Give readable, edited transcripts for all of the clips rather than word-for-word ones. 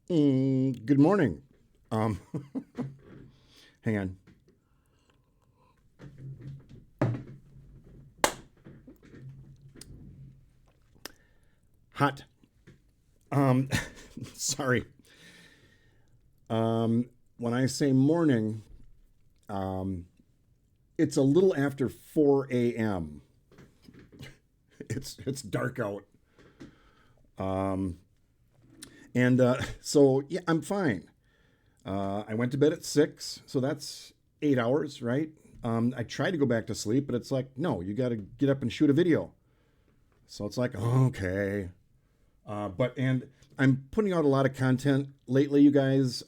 Good morning. Um, hang on. Hot. Um, sorry. When I say morning, um, it's a little after 4 a.m. It's dark out. Um, and so yeah, I'm fine. I went to bed at 6, so that's 8 hours, right? I tried to go back to sleep, but it's like, no, you got to get up and shoot a video. So it's like, okay. But I'm putting out a lot of content lately, you guys.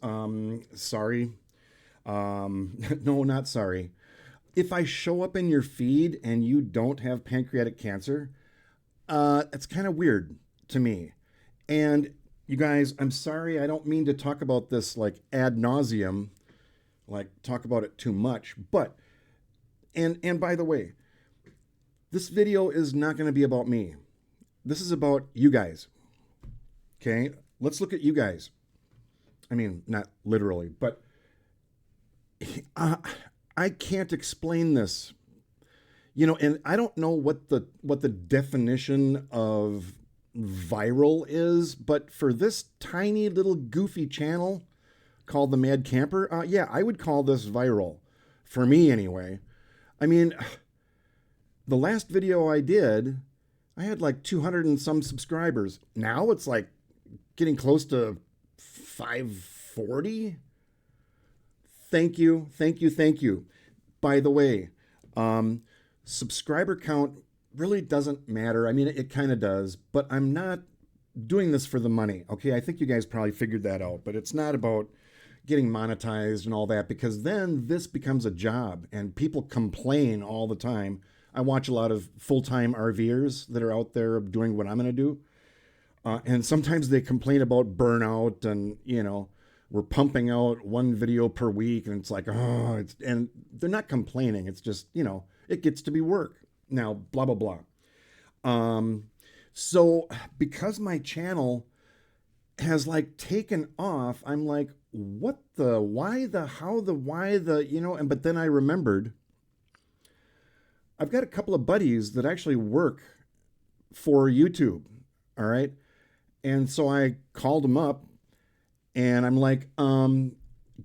Sorry. No, not sorry. If I show up in your feed and you don't have pancreatic cancer, it's kind of weird to me. And you guys, I'm sorry. I don't mean to talk about this like ad nauseum, like talk about it too much. But by the way, this video is not going to be about me. This is about you guys. Okay, let's look at you guys. I mean, not literally, but uh, I can't explain this. And I don't know what the definition of viral is, but for this tiny little goofy channel called the Mad Camper, yeah, I would call this viral. For me, anyway. I mean, the last video I did, I had like 200 and some subscribers. Now it's like getting close to 540. Thank you, thank you, thank you. By the way, um, subscriber count really doesn't matter. I mean, it kind of does, but I'm not doing this for the money. Okay, I think you guys probably figured that out, but it's not about getting monetized and all that, because then this becomes a job and people complain all the time. I watch a lot of full-time RVers that are out there doing what I'm going to do. And sometimes they complain about burnout and, we're pumping out one video per week and it's like, and they're not complaining. It's just, it gets to be work. Now, blah, blah, blah. Um, so because my channel has like taken off, I'm like, what the, why the, how the, why the, but then I remembered I've got a couple of buddies that actually work for YouTube. All right. And so I called them up and I'm like,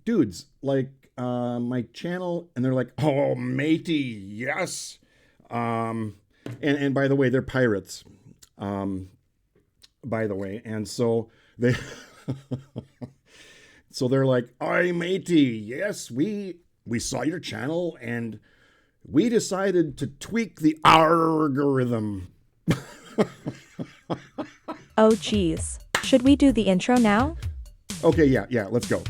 dudes, like, my channel, and they're like, oh, matey, yes. Um, and by the way, they're pirates. Um, by the way, and so they, so they're like, "Oi, matey, yes, we saw your channel and we decided to tweak the algorithm." Oh geez. Should we do the intro now? Okay, yeah, let's go.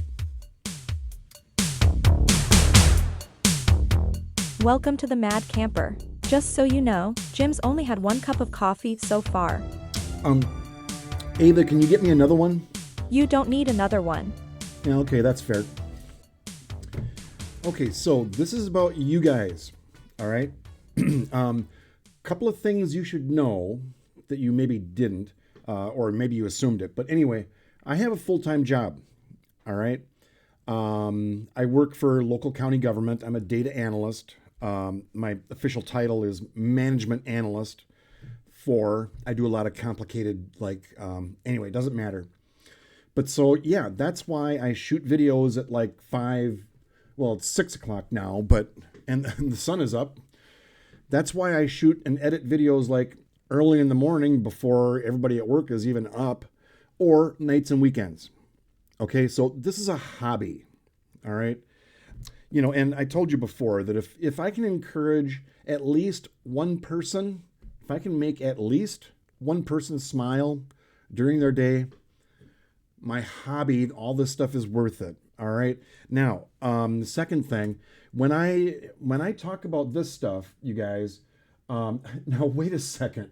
Welcome to the Mad Camper. Just so you know, Jim's only had 1 cup of coffee so far. Um, Ava, can you get me another one? You don't need another one. Yeah, okay, that's fair. Okay, so this is about you guys, all right? Couple of things you should know that you maybe didn't, or maybe you assumed it. But anyway, I have a full-time job, all right? I work for local county government. I'm a data analyst. My official title is management analyst. I do a lot of complicated, anyway, it doesn't matter. But so, yeah, that's why I shoot videos at like 5, well, it's 6 o'clock now, and the sun is up. That's why I shoot and edit videos like early in the morning before everybody at work is even up, or nights and weekends. Okay, so this is a hobby, all right? And I told you before that if I can encourage at least one person, if I can make at least one person smile during their day, my hobby, all this stuff is worth it. All right. Now, the second thing, when I talk about this stuff, you guys, now wait a second.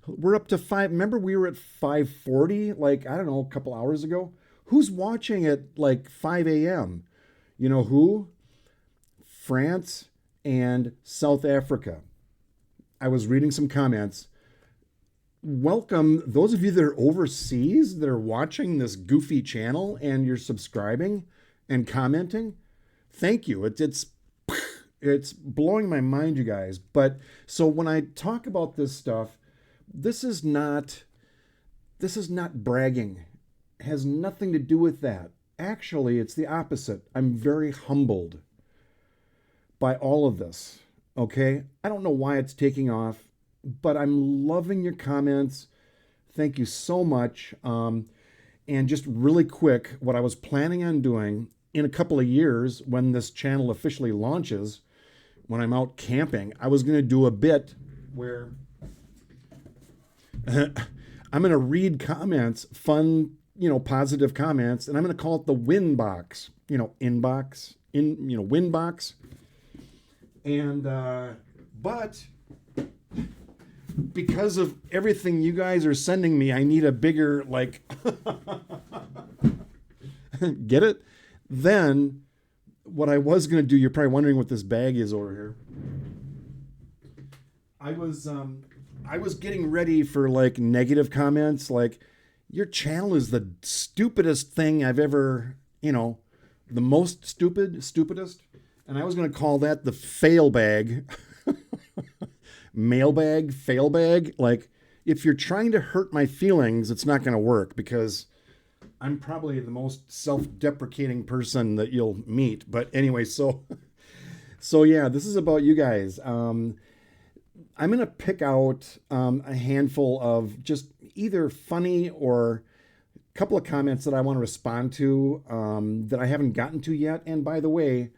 We're up to 5. Remember we were at 540, like, I don't know, a couple hours ago. Who's watching at like 5 a.m.? You know who? France and South Africa. I was reading some comments. welcome those of you that are overseas that are watching this goofy channel and you're subscribing and commenting. Thank you. It's blowing my mind, you guys. But so when I talk about this stuff, this is not bragging. It has nothing to do with that. Actually, it's the opposite. I'm very humbled by all of this. Okay? I don't know why it's taking off, but I'm loving your comments. Thank you so much. And just really quick, what I was planning on doing in a couple of years when this channel officially launches, when I'm out camping, I was going to do a bit where I'm going to read comments, fun, positive comments, and I'm going to call it the win box, win box. And, but because of everything you guys are sending me, I need a bigger, get it? Then what I was going to do, you're probably wondering what this bag is over here. I was getting ready for negative comments, like your channel is the stupidest thing I've ever, the most stupidest. And I was going to call that the fail bag. Mailbag, fail bag. Like, if you're trying to hurt my feelings, it's not going to work because I'm probably the most self-deprecating person that you'll meet. But anyway, so yeah, this is about you guys. I'm going to pick out a handful of just either funny or a couple of comments that I want to respond to that I haven't gotten to yet. And by the way,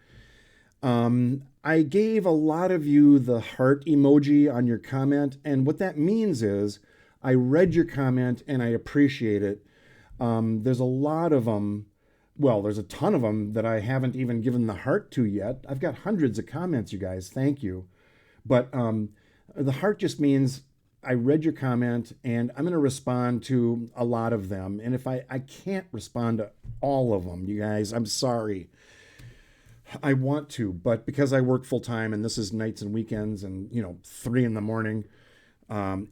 I gave a lot of you the heart emoji on your comment. And what that means is I read your comment and I appreciate it. There's a lot of them. Well, there's a ton of them that I haven't even given the heart to yet. I've got hundreds of comments, you guys. Thank you. But the heart just means I read your comment and I'm going to respond to a lot of them. And if I can't respond to all of them, you guys, I'm sorry. I want to, but because I work full time and this is nights and weekends and, 3 a.m.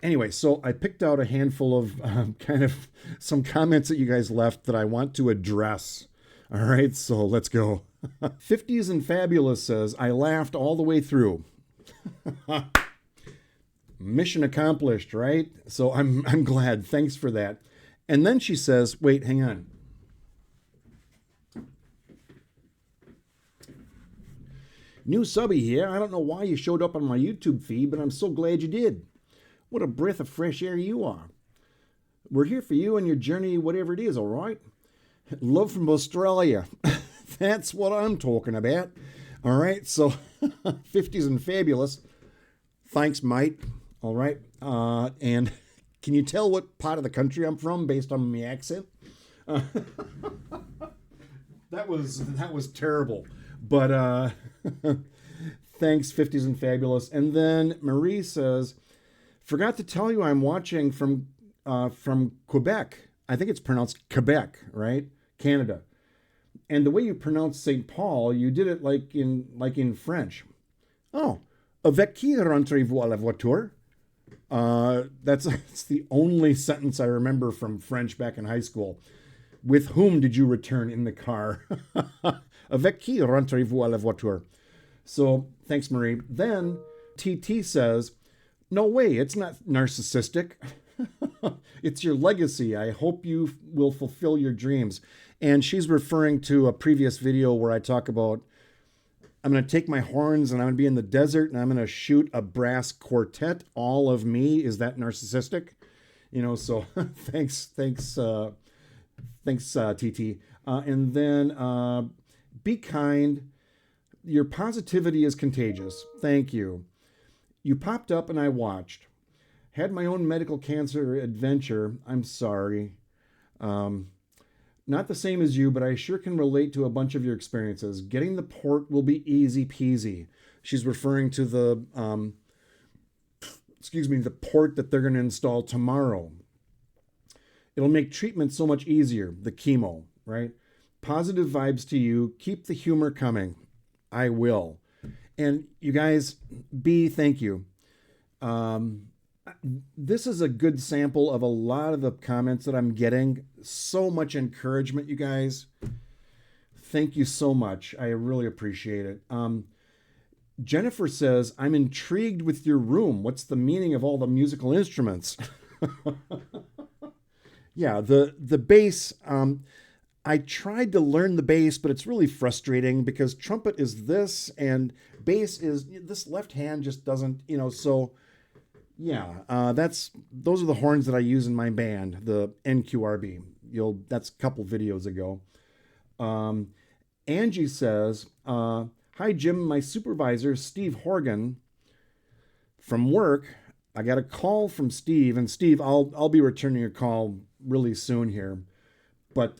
Anyway, so I picked out a handful of kind of some comments that you guys left that I want to address. All right, so let's go. 50s and Fabulous says, I laughed all the way through. Mission accomplished, right? So I'm glad. Thanks for that. And then she says, wait, hang on. New subby here. I don't know why you showed up on my YouTube feed, but I'm so glad you did. What a breath of fresh air you are. We're here for you and your journey, whatever it is, all right? Love from Australia. That's what I'm talking about. All right, so 50s and Fabulous. Thanks, mate. All right. And can you tell what part of the country I'm from based on my accent? That was terrible. But thanks, 50s and Fabulous. And then Marie says, forgot to tell you I'm watching from Quebec. I think it's pronounced Quebec, right? Canada. And the way you pronounce St. Paul, you did it like in French. Oh, avec qui rentrez-vous à la voiture? That's the only sentence I remember from French back in high school. With whom did you return in the car? Avec qui rentrez-vous à la voiture? So, thanks, Marie. Then, TT says, no way, it's not narcissistic. It's your legacy. I hope you will fulfill your dreams. And she's referring to a previous video where I talk about, I'm going to take my horns and I'm going to be in the desert and I'm going to shoot a brass quartet. All of me. Is that narcissistic? So thanks, TT. And then be kind. Your positivity is contagious. Thank you. You popped up and I watched. Had my own medical cancer adventure. I'm sorry. Not the same as you, but I sure can relate to a bunch of your experiences. Getting the port will be easy peasy. She's referring to the port that they're going to install tomorrow. It'll make treatment so much easier, the chemo, right? Positive vibes to you. Keep the humor coming. I will. And you guys, thank you. this is a good sample of a lot of the comments that I'm getting. So much encouragement, you guys. Thank you so much. I really appreciate it. Jennifer says, I'm intrigued with your room. What's the meaning of all the musical instruments? Yeah, the bass. I tried to learn the bass, but it's really frustrating because trumpet is this and bass is this. Left hand just doesn't, so yeah, those are the horns that I use in my band, the NQRB. That's a couple videos ago. Angie says, hi, Jim, my supervisor, Steve Horgan, from work. I got a call from Steve, and Steve, I'll be returning your call really soon here. But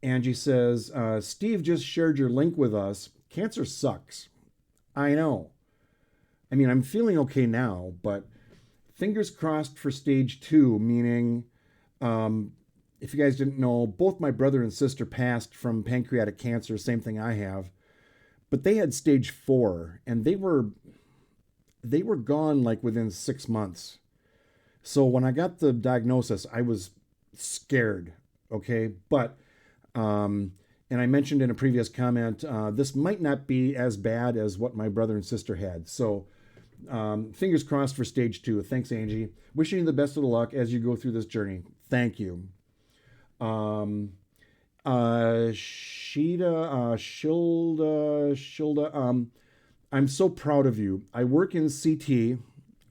Angie says, Steve just shared your link with us. Cancer sucks. I know. I mean, I'm feeling okay now, but fingers crossed for stage 2, meaning, if you guys didn't know, both my brother and sister passed from pancreatic cancer, same thing I have, but they had stage 4, and they were gone like within 6 months. So when I got the diagnosis, I was scared, okay? But, and I mentioned in a previous comment, this might not be as bad as what my brother and sister had. So fingers crossed for stage 2. Thanks, Angie. Wishing you the best of luck as you go through this journey. Thank you. Shilda, I'm so proud of you. I work in CT,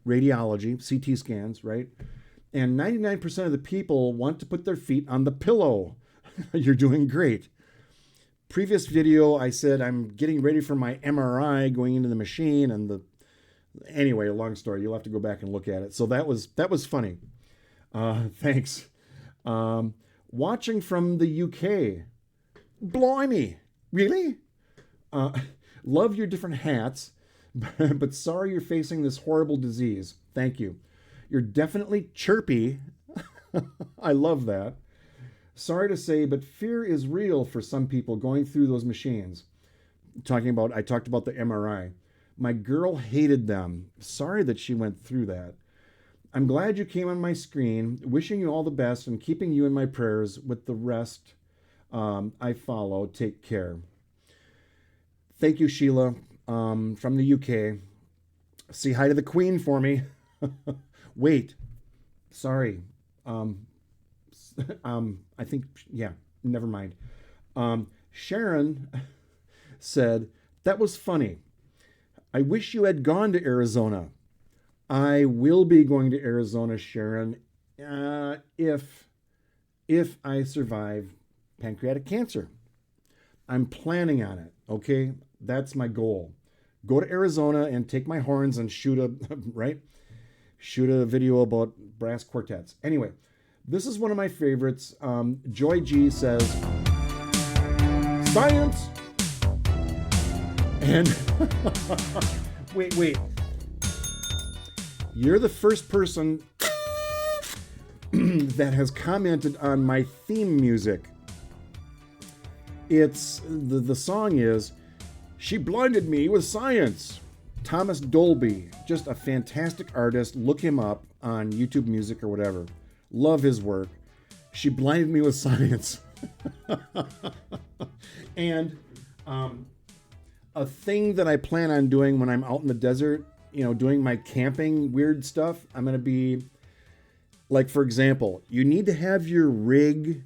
radiology, CT scans, right? And 99% of the people want to put their feet on the pillow. You're doing great. Previous video, I said I'm getting ready for my MRI, going into the machine, and anyway, long story. You'll have to go back and look at it. So that was funny. Thanks. Watching from the UK. Blimey, really? Love your different hats, but sorry you're facing this horrible disease. Thank you. You're definitely chirpy. I love that. Sorry to say, but fear is real for some people going through those machines. I talked about the MRI. My girl hated them. Sorry that she went through that. I'm glad you came on my screen. Wishing you all the best and keeping you in my prayers with the rest I follow. Take care. Thank you, Sheila, from the UK. Say hi to the Queen for me. Wait. Sorry. I think, yeah, never mind. Sharon said, that was funny. I wish you had gone to Arizona. I will be going to Arizona, Sharon, if I survive pancreatic cancer. I'm planning on it, okay? That's my goal. Go to Arizona and take my horns and shoot a video about brass quartets. Anyway, this is one of my favorites. Joy G says, science! And wait. You're the first person that has commented on my theme music. It's the song is She Blinded Me with Science. Thomas Dolby, just a fantastic artist. Look him up on YouTube Music or whatever. Love his work. She Blinded Me with Science. And a thing that I plan on doing when I'm out in the desert, doing my camping weird stuff, I'm going to be like, for example, you need to have your rig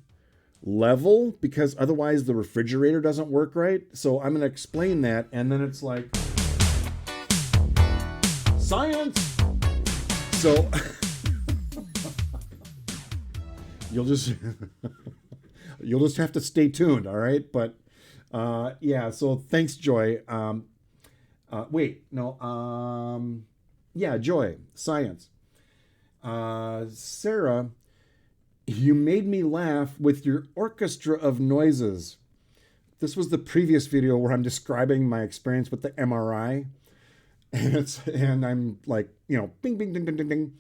level because otherwise the refrigerator doesn't work right. So I'm going to explain that. And then it's like, science. So you'll just have to stay tuned. All right. But yeah, so thanks, Joy. Joy, science. Sarah, you made me laugh with your orchestra of noises. This was the previous video where I'm describing my experience with the MRI. And I'm like, bing, bing, ding, ding, ding, ding.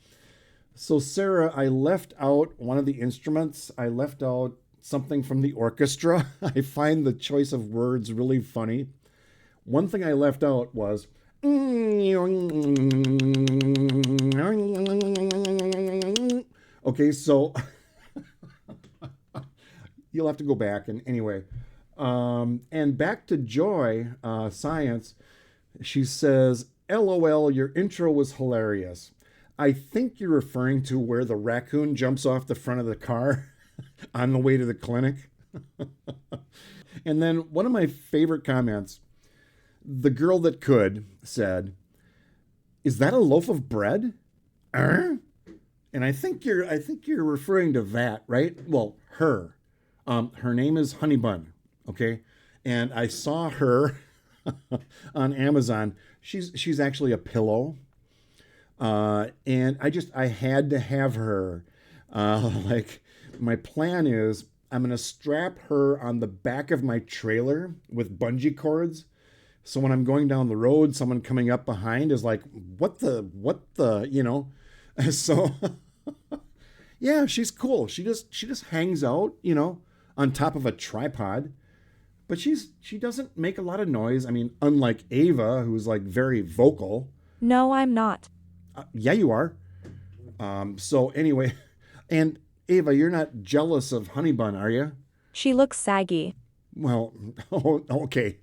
So Sarah, I left out one of the instruments. I left out something from the orchestra. I find the choice of words really funny. One thing I left out was Okay, so you'll have to go back. And anyway, and back to Joy, Science. She says, LOL, your intro was hilarious. I think you're referring to where the raccoon jumps off the front of the car on the way to the clinic. And then one of my favorite comments, the girl that could said, "Is that a loaf of bread?" And I think you're referring to that, right? Well, her. Her name is Honey Bun, okay? And I saw her on Amazon. She's actually a pillow. And I had to have her. Like my plan is I'm gonna strap her on the back of my trailer with bungee cords. So when I'm going down the road, someone coming up behind is like, what the, you know? So yeah, she's cool. She just hangs out, you know, on top of a tripod. But she doesn't make a lot of noise. I mean, unlike Ava, who's like very vocal. No, I'm not. Yeah, you are. So anyway, and Ava, you're not jealous of Honey Bun, are you? She looks saggy. Well, oh, okay.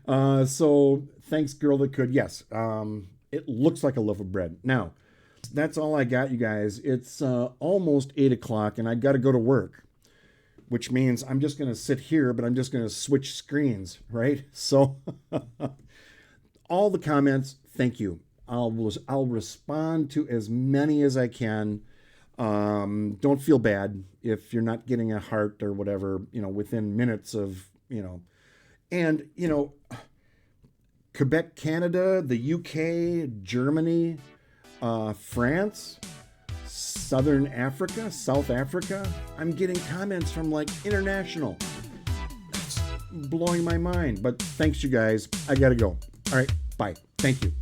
So thanks, girl that could. Yes, it looks like a loaf of bread. Now, that's all I got, you guys. It's almost 8 o'clock, and I got to go to work, which means I'm just going to sit here, but I'm just going to switch screens, right? So all the comments, thank you. I'll respond to as many as I can. Don't feel bad if you're not getting a heart or whatever, you know, within minutes of, you know, and, you know, Quebec, Canada, the UK, Germany, France, Southern Africa, South Africa. I'm getting comments from like international. That's blowing my mind. But thanks, you guys. I got to go. All right. Bye. Thank you.